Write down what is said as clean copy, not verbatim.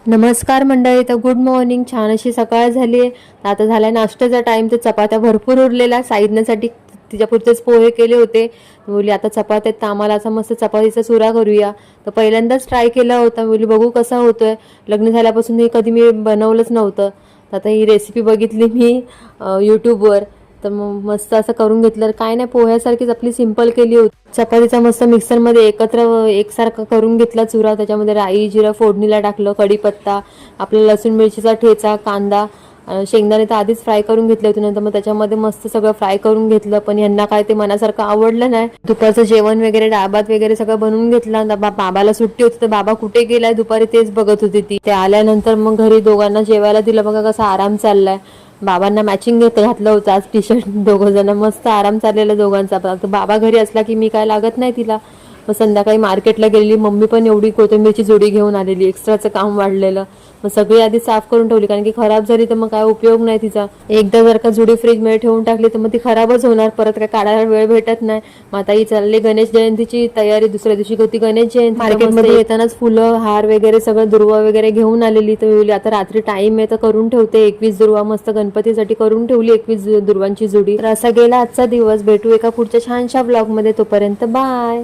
नमस्कार मंडळी. तर गुड मॉर्निंग. छान अशी सकाळ झाली आहे. आता झाला नाश्त्याचा टाइम. तर चपात्या भरपूर उरलेल्या साईदण्यासाठी तिच्यापुरतेच पोहे केले होते. बोलली आता चपात्यात तर आम्हाला असा मस्त चपातीचा चुरा करूया. तर पहिल्यांदाच ट्राय केला होता. बोलली बघू कसा होतोय. लग्न झाल्यापासून हे कधी मी बनवलंच नव्हतं. तर आता ही रेसिपी बघितली मी यूट्यूबवर. तर मग मस्त असं करून घेतलं. काय नाही, पोह्यासारखीच आपली सिंपल केली होती. चपातीचा मस्त मिक्सरमध्ये एकत्र एकसारखा करून घेतला चुरा. त्याच्यामध्ये राई जिरं फोडणीला टाकलं, कढीपत्ता, आपला लसूण मिरचीचा ठेचा, कांदा, शेंगदाणे तर आधीच फ्राय करून घेतले होते. नंतर मग त्याच्यामध्ये मस्त सगळं फ्राय करून घेतलं. पण यांना काय ते मनासारखं आवडलं नाही. दुपारचं जेवण वगैरे डाळभात वगैरे सगळं बनवून घेतला. बाबाला सुट्टी होती तर बाबा कुठे गेलाय दुपारी तेच बघत होती ती. ते आल्यानंतर मग घरी दोघांना जेवायला दिलं. बघा कसा आराम चाललाय. बाबांना मॅचिंग घातलं होतं आज टी शर्ट. दोघं जण मस्त आराम चाललेला दोघांचा. बाबा घरी असला की मी काय लागत नाही तिला. मग संध्याकाळी मार्केटला गेलेली. मम्मी पण एवढी कोथिंबीरची जुडी घेऊन आलेली. एक्स्ट्राचं काम वाढलेलं. मग सगळी आधी साफ करून ठेवली, कारण की खराब झाली तर मग काय उपयोग नाही तिचा. एकदा जर का जुडी फ्रीजमध्ये ठेवून टाकली तर मग ती खराबच होणार. परत काय काढायला वेळ भेटत नाही. मग आता ही चालली गणेश जयंतीची तयारी. दुसऱ्या दिवशी होती गणेश जयंती. मार्केटमध्ये येतानाच फुलं हार वगैरे सगळं दुर्वा वगैरे घेऊन आलेली. तर आता रात्री टाइम आहे तर करून ठेवते. 21 दुर्वा मस्त गणपतीसाठी करून ठेवली. 21 दुर्वांची जुडी. तर असा गेला आजचा दिवस. भेटू एका पुढच्या छानशा ब्लॉग मध्ये. तोपर्यंत बाय.